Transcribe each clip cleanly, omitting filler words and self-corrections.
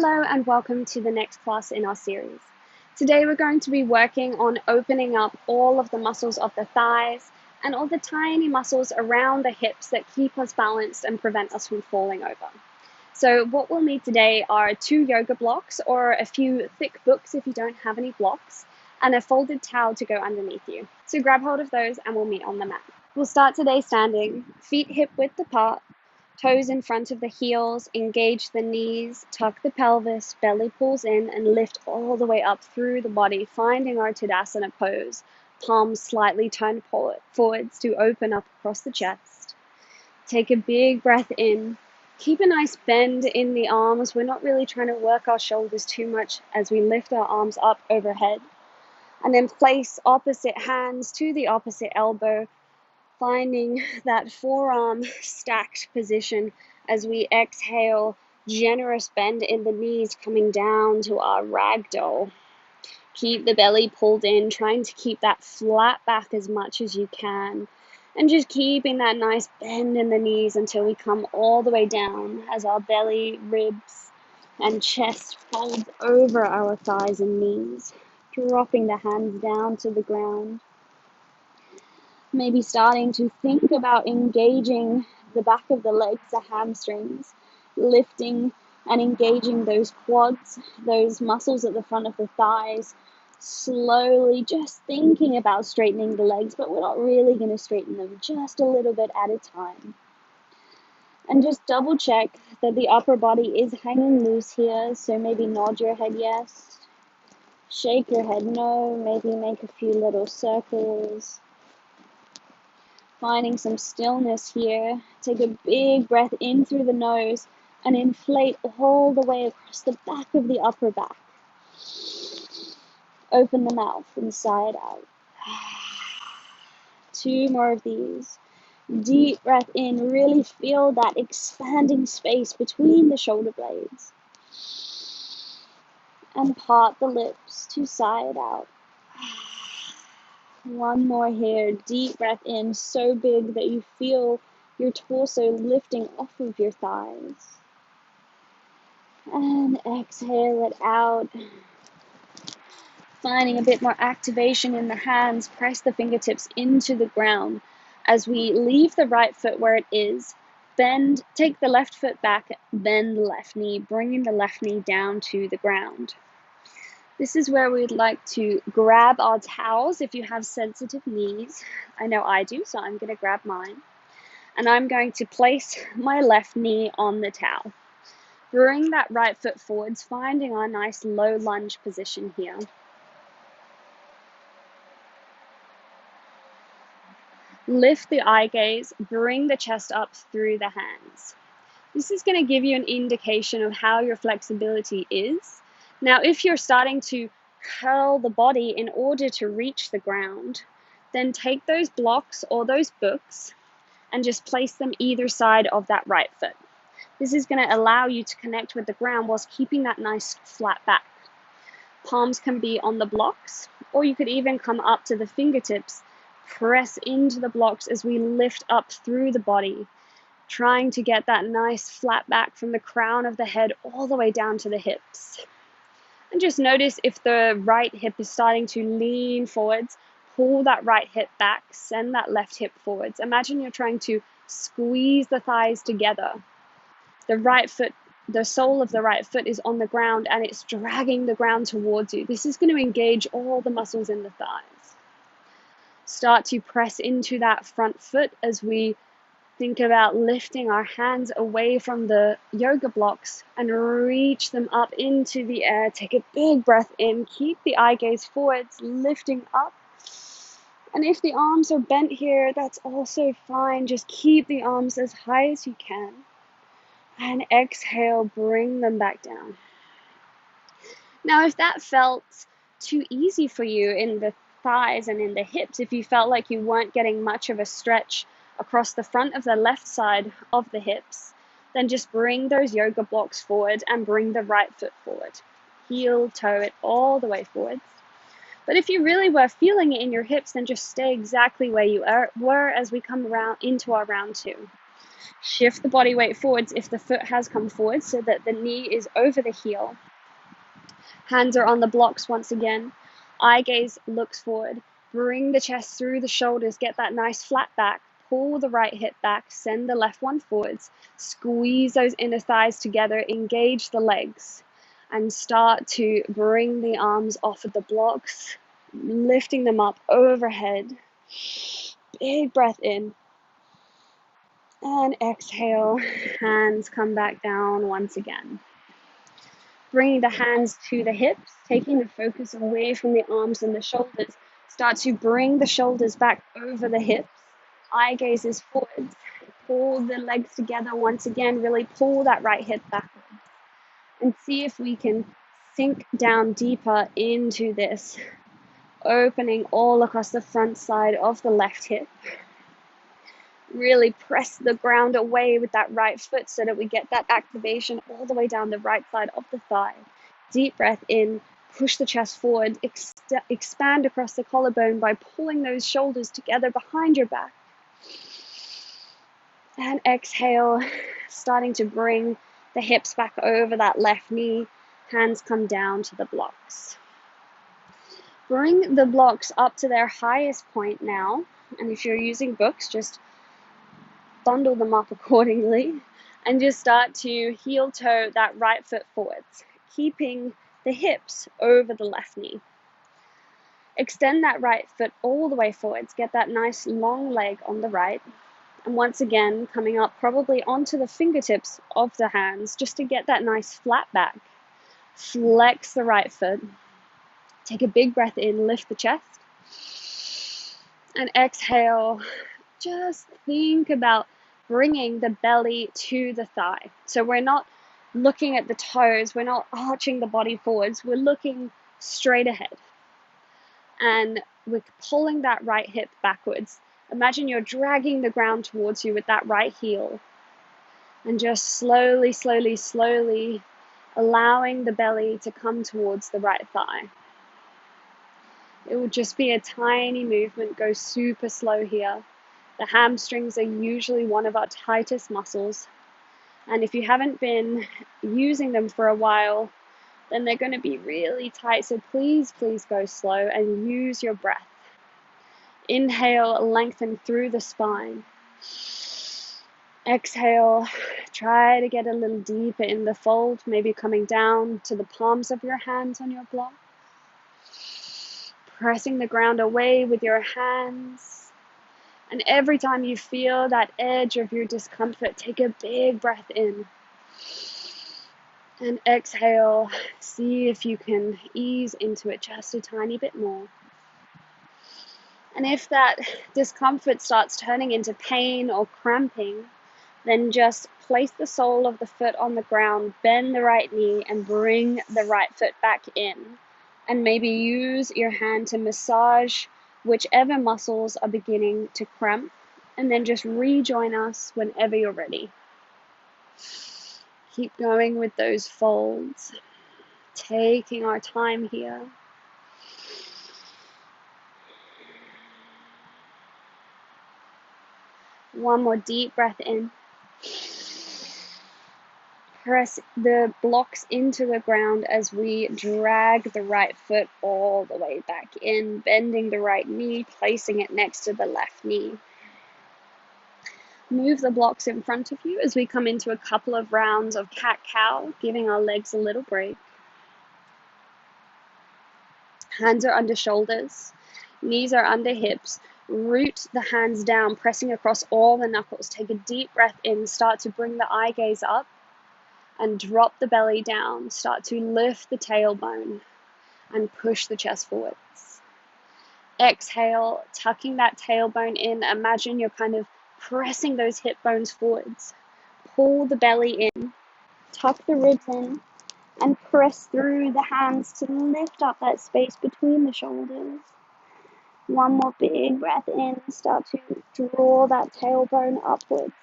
Hello and welcome to the next class in our series. Today we're going to be working on opening up all of the muscles of the thighs and all the tiny muscles around the hips that keep us balanced and prevent us from falling over. So what we'll need today are 2 yoga blocks or a few thick books if you don't have any blocks, and a folded towel to go underneath you. So grab hold of those and we'll meet on the mat. We'll start today standing, feet hip width apart, toes in front of the heels, engage the knees, tuck the pelvis, belly pulls in, and lift all the way up through the body, finding our Tadasana pose. Palms slightly turned forwards to open up across the chest. Take a big breath in. Keep a nice bend in the arms. We're not really trying to work our shoulders too much as we lift our arms up overhead. And then place opposite hands to the opposite elbow, finding that forearm stacked position as we exhale, generous bend in the knees coming down to our ragdoll. Keep the belly pulled in, trying to keep that flat back as much as you can, and just keeping that nice bend in the knees until we come all the way down as our belly, ribs, and chest folds over our thighs and knees, dropping the hands down to the ground. Maybe starting to think about engaging the back of the legs, the hamstrings, lifting and engaging those quads, those muscles at the front of the thighs, slowly just thinking about straightening the legs, but we're not really going to straighten them, just a little bit at a time. And just double check that the upper body is hanging loose here, so maybe nod your head yes, shake your head no, maybe make a few little circles. Finding some stillness here. Take a big breath in through the nose and inflate all the way across the back of the upper back. Open the mouth and sigh it out. 2 more of these. Deep breath in. Really feel that expanding space between the shoulder blades. And part the lips to sigh it out. 1 more here, deep breath in, so big that you feel your torso lifting off of your thighs. And exhale it out. Finding a bit more activation in the hands, press the fingertips into the ground as we leave the right foot where it is. Bend, take the left foot back, bend the left knee, bringing the left knee down to the ground. This is where we'd like to grab our towels if you have sensitive knees. I know I do, so I'm going to grab mine. And I'm going to place my left knee on the towel. Bring that right foot forwards, finding our nice low lunge position here. Lift the eye gaze, bring the chest up through the hands. This is going to give you an indication of how your flexibility is. Now, if you're starting to curl the body in order to reach the ground, then take those blocks or those books and just place them either side of that right foot. This is going to allow you to connect with the ground whilst keeping that nice flat back. Palms can be on the blocks, or you could even come up to the fingertips, press into the blocks as we lift up through the body, trying to get that nice flat back from the crown of the head all the way down to the hips. And just notice if the right hip is starting to lean forwards, pull that right hip back, send that left hip forwards. Imagine you're trying to squeeze the thighs together. The right foot, the sole of the right foot is on the ground and it's dragging the ground towards you. This is going to engage all the muscles in the thighs. Start to press into that front foot as we think about lifting our hands away from the yoga blocks and reach them up into the air. Take a big breath in, keep the eye gaze forwards, lifting up. And if the arms are bent here, that's also fine. Just keep the arms as high as you can. And exhale, bring them back down. Now, if that felt too easy for you in the thighs and in the hips, if you felt like you weren't getting much of a stretch across the front of the left side of the hips, then just bring those yoga blocks forward and bring the right foot forward. Heel, toe it all the way forwards. But if you really were feeling it in your hips, then just stay exactly where you were as we come around into our round 2. Shift the body weight forwards if the foot has come forward so that the knee is over the heel. Hands are on the blocks once again. Eye gaze looks forward. Bring the chest through the shoulders. Get that nice flat back. Pull the right hip back. Send the left one forwards. Squeeze those inner thighs together. Engage the legs. And start to bring the arms off of the blocks. Lifting them up overhead. Big breath in. And exhale. Hands come back down once again. Bringing the hands to the hips, taking the focus away from the arms and the shoulders. Start to bring the shoulders back over the hips. Eye gaze is forwards. Pull the legs together once again. Really pull that right hip backwards. And see if we can sink down deeper into this. Opening all across the front side of the left hip. Really press the ground away with that right foot so that we get that activation all the way down the right side of the thigh. Deep breath in, push the chest forward, expand across the collarbone by pulling those shoulders together behind your back. And exhale, starting to bring the hips back over that left knee. Hands come down to the blocks. Bring the blocks up to their highest point now. And if you're using books, just bundle them up accordingly and just start to heel toe that right foot forwards, keeping the hips over the left knee. Extend that right foot all the way forwards, get that nice long leg on the right, and once again coming up probably onto the fingertips of the hands just to get that nice flat back. Flex the right foot, take a big breath in, lift the chest, and exhale. Just think about bringing the belly to the thigh. So we're not looking at the toes, we're not arching the body forwards, we're looking straight ahead. And we're pulling that right hip backwards. Imagine you're dragging the ground towards you with that right heel. And just slowly, slowly, slowly allowing the belly to come towards the right thigh. It will just be a tiny movement, go super slow here. The hamstrings are usually one of our tightest muscles. And if you haven't been using them for a while, then they're going to be really tight. So please, please go slow and use your breath. Inhale, lengthen through the spine. Exhale, try to get a little deeper in the fold, maybe coming down to the palms of your hands on your block. Pressing the ground away with your hands. And every time you feel that edge of your discomfort, take a big breath in. And exhale, see if you can ease into it just a tiny bit more. And if that discomfort starts turning into pain or cramping, then just place the sole of the foot on the ground, bend the right knee, and bring the right foot back in. And maybe use your hand to massage whichever muscles are beginning to cramp, and then just rejoin us whenever you're ready. Keep going with those folds, taking our time here. One more deep breath in. Press the blocks into the ground as we drag the right foot all the way back in, bending the right knee, placing it next to the left knee. Move the blocks in front of you as we come into a couple of rounds of cat-cow, giving our legs a little break. Hands are under shoulders, knees are under hips. Root the hands down, pressing across all the knuckles. Take a deep breath in, start to bring the eye gaze up. And drop the belly down. Start to lift the tailbone and push the chest forwards. Exhale, tucking that tailbone in. Imagine you're kind of pressing those hip bones forwards. Pull the belly in. Tuck the ribs in and press through the hands to lift up that space between the shoulders. One more big breath in. Start to draw that tailbone upwards.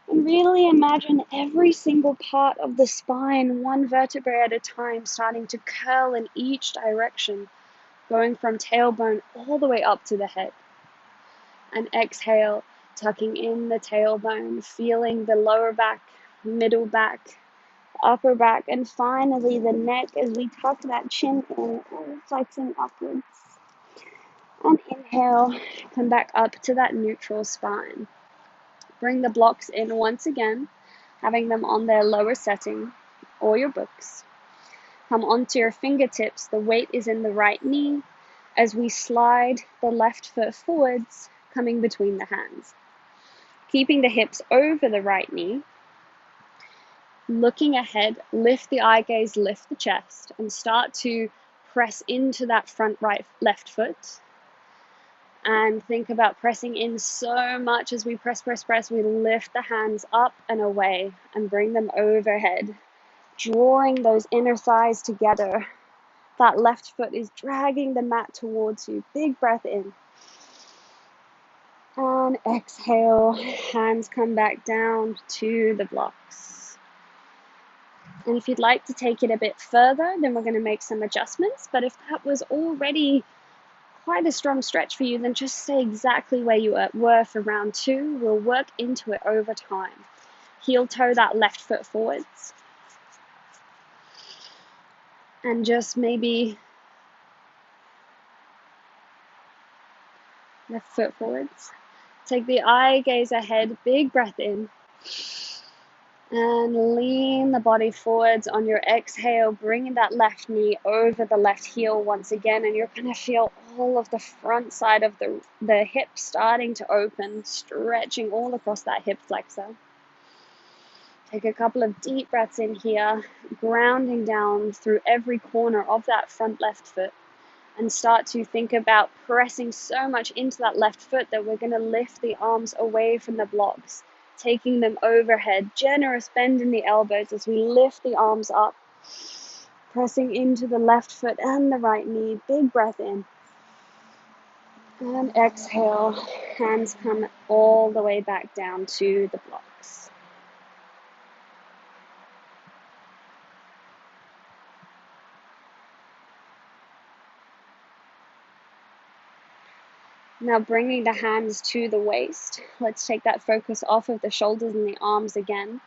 And really imagine every single part of the spine, one vertebrae at a time, starting to curl in each direction, going from tailbone all the way up to the head. And exhale, tucking in the tailbone, feeling the lower back, middle back, upper back, and finally the neck as we tuck that chin in, flexing upwards. And inhale, come back up to that neutral spine. Bring the blocks in once again, having them on their lower setting or your books. Come onto your fingertips, the weight is in the right knee as we slide the left foot forwards, coming between the hands. Keeping the hips over the right knee, looking ahead, lift the eye gaze, lift the chest, and start to press into that front left foot. And think about pressing in so much as we press, we lift the hands up and away and bring them overhead, drawing those inner thighs together. That left foot is dragging the mat towards you. Big breath in. And exhale, hands come back down to the blocks. And if you'd like to take it a bit further, then we're going to make some adjustments. But if that was already quite a strong stretch for you, then just stay exactly where you were for round 2. We'll work into it over time. Heel toe that left foot forwards. And just maybe left foot forwards. Take the eye gaze ahead, big breath in. And lean the body forwards on your exhale, bringing that left knee over the left heel once again, and you're going to feel all of the front side of the hip starting to open, stretching all across that hip flexor. Take a couple of deep breaths in here, grounding down through every corner of that front left foot, and start to think about pressing so much into that left foot that we're going to lift the arms away from the blocks, taking them overhead, generous bend in the elbows as we lift the arms up, pressing into the left foot and the right knee. Big breath in. And exhale, hands come all the way back down to the blocks. Now bringing the hands to the waist, let's take that focus off of the shoulders and the arms again.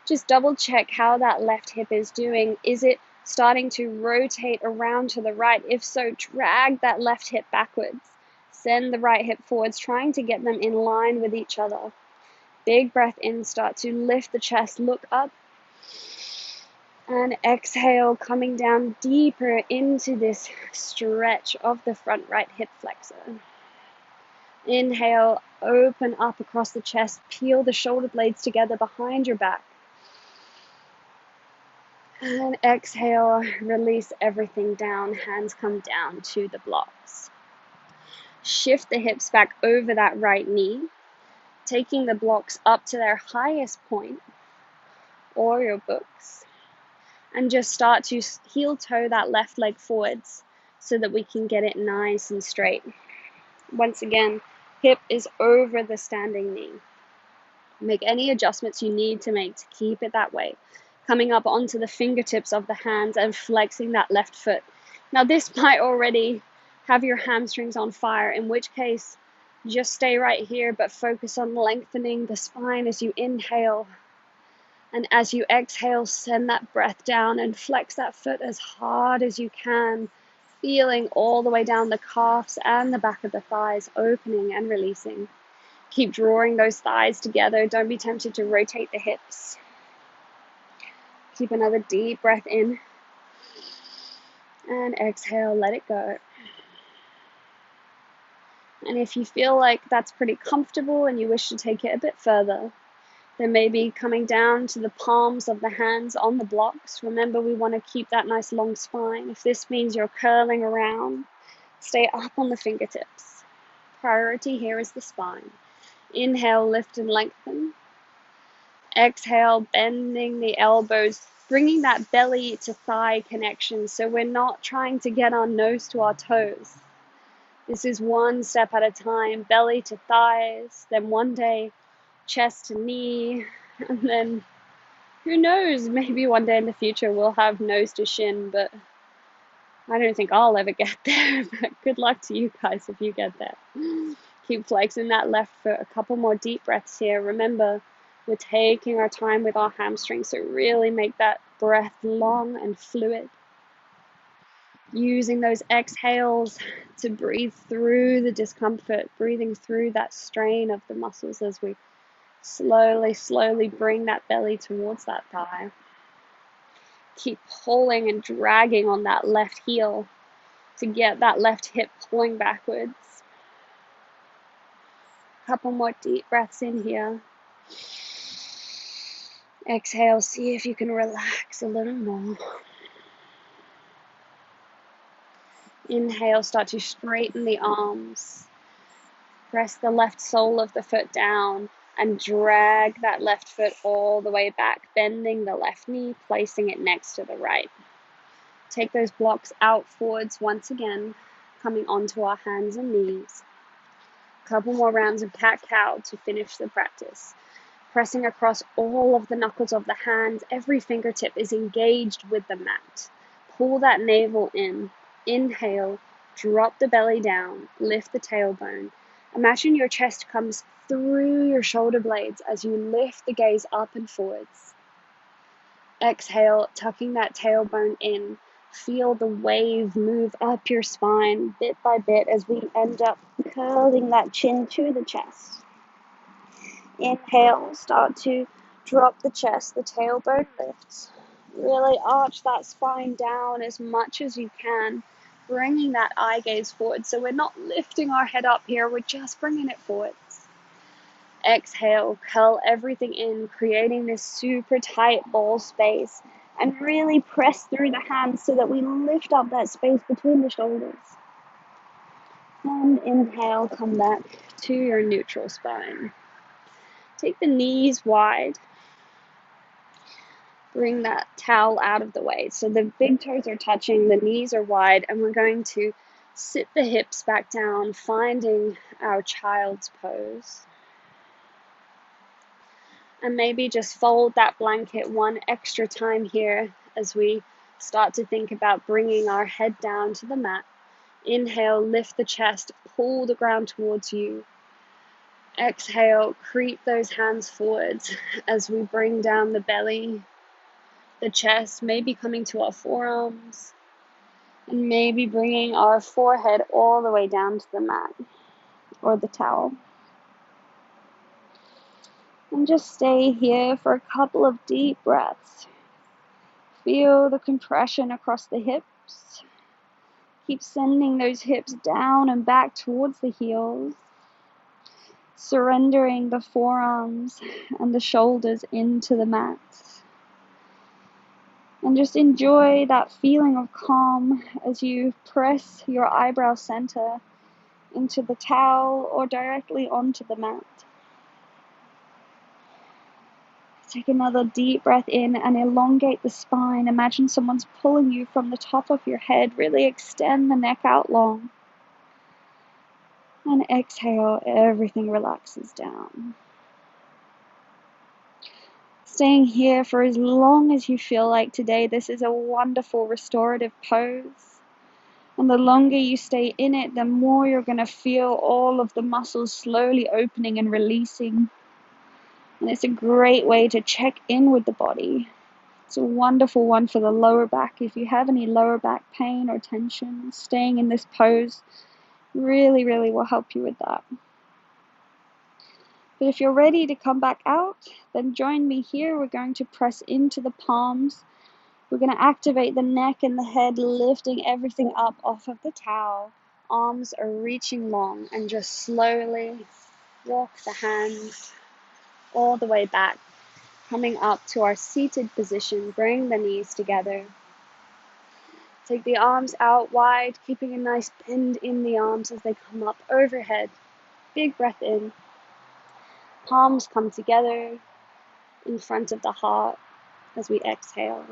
Just double check how that left hip is doing. Is it starting to rotate around to the right? If so, drag that left hip backwards. Send the right hip forwards, trying to get them in line with each other. Big breath in, start to lift the chest, look up. And exhale, coming down deeper into this stretch of the front right hip flexor. Inhale, open up across the chest, peel the shoulder blades together behind your back. And exhale, release everything down, hands come down to the blocks. Shift the hips back over that right knee, taking the blocks up to their highest point, or your books. And just start to heel toe that left leg forwards so that we can get it nice and straight. Once again, hip is over the standing knee. Make any adjustments you need to make to keep it that way. Coming up onto the fingertips of the hands and flexing that left foot. Now this might already have your hamstrings on fire, in which case just stay right here, but focus on lengthening the spine as you inhale. And as you exhale, send that breath down and flex that foot as hard as you can, feeling all the way down the calves and the back of the thighs, opening and releasing. Keep drawing those thighs together. Don't be tempted to rotate the hips. Keep another deep breath in. And exhale, let it go. And if you feel like that's pretty comfortable and you wish to take it a bit further, then maybe coming down to the palms of the hands on the blocks. Remember, we want to keep that nice long spine. If this means you're curling around, stay up on the fingertips. Priority here is the spine. Inhale, lift and lengthen. Exhale, bending the elbows, bringing that belly to thigh connection so we're not trying to get our nose to our toes. This is one step at a time, belly to thighs, then one day chest to knee, and then who knows, maybe one day in the future we'll have nose to shin, but I don't think I'll ever get there. But good luck to you guys if you get there. Keep flexing that left foot. A couple more deep breaths here. Remember, we're taking our time with our hamstrings, so really make that breath long and fluid. Using those exhales to breathe through the discomfort, breathing through that strain of the muscles as we slowly bring that belly towards that thigh. Keep pulling and dragging on that left heel to get that left hip pulling backwards. Couple more deep breaths in here. Exhale, see if you can relax a little more. Inhale, start to straighten the arms. Press the left sole of the foot down and drag that left foot all the way back, bending the left knee, placing it next to the right. Take those blocks out forwards once again, coming onto our hands and knees. Couple more rounds of cat-cow to finish the practice. Pressing across all of the knuckles of the hands, every fingertip is engaged with the mat. Pull that navel in. Inhale, drop the belly down, lift the tailbone. Imagine your chest comes through your shoulder blades as you lift the gaze up and forwards. Exhale, tucking that tailbone in. Feel the wave move up your spine bit by bit as we end up curling that chin to the chest. Inhale, start to drop the chest, the tailbone lifts. Really arch that spine down as much as you can, bringing that eye gaze forward. So we're not lifting our head up here, we're just bringing it forwards. Exhale, curl everything in, creating this super tight ball space, and really press through the hands so that we lift up that space between the shoulders. And inhale, come back to your neutral spine. Take the knees wide. Bring that towel out of the way. So the big toes are touching, the knees are wide, and we're going to sit the hips back down, finding our child's pose. And maybe just fold that blanket one extra time here as we start to think about bringing our head down to the mat. Inhale, lift the chest, pull the ground towards you. Exhale, creep those hands forwards as we bring down the belly, the chest, maybe coming to our forearms, and maybe bringing our forehead all the way down to the mat or the towel. And just stay here for a couple of deep breaths. Feel the compression across the hips. Keep sending those hips down and back towards the heels. Surrendering the forearms and the shoulders into the mat. And just enjoy that feeling of calm as you press your eyebrow center into the towel or directly onto the mat. Take another deep breath in and elongate the spine. Imagine someone's pulling you from the top of your head. Really extend the neck out long. And exhale, everything relaxes down. Staying here for as long as you feel like today. This is a wonderful restorative pose. And the longer you stay in it, the more you're going to feel all of the muscles slowly opening and releasing. And it's a great way to check in with the body. It's a wonderful one for the lower back. If you have any lower back pain or tension, staying in this pose really will help you with that. But if you're ready to come back out, then join me here. We're going to press into the palms. We're going to activate the neck and the head, lifting everything up off of the towel. Arms are reaching long, and just slowly walk the hands all the way back, coming up to our seated position. Bring the knees together. Take the arms out wide, keeping a nice bend in the arms as they come up overhead. Big breath in. Palms come together in front of the heart as we exhale.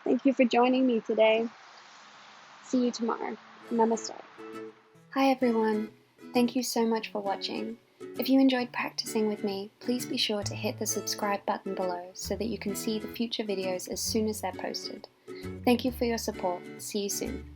Thank you for joining me today. See you tomorrow. Namaste. Hi everyone. Thank you so much for watching. If you enjoyed practicing with me, please be sure to hit the subscribe button below so that you can see the future videos as soon as they're posted. Thank you for your support. See you soon.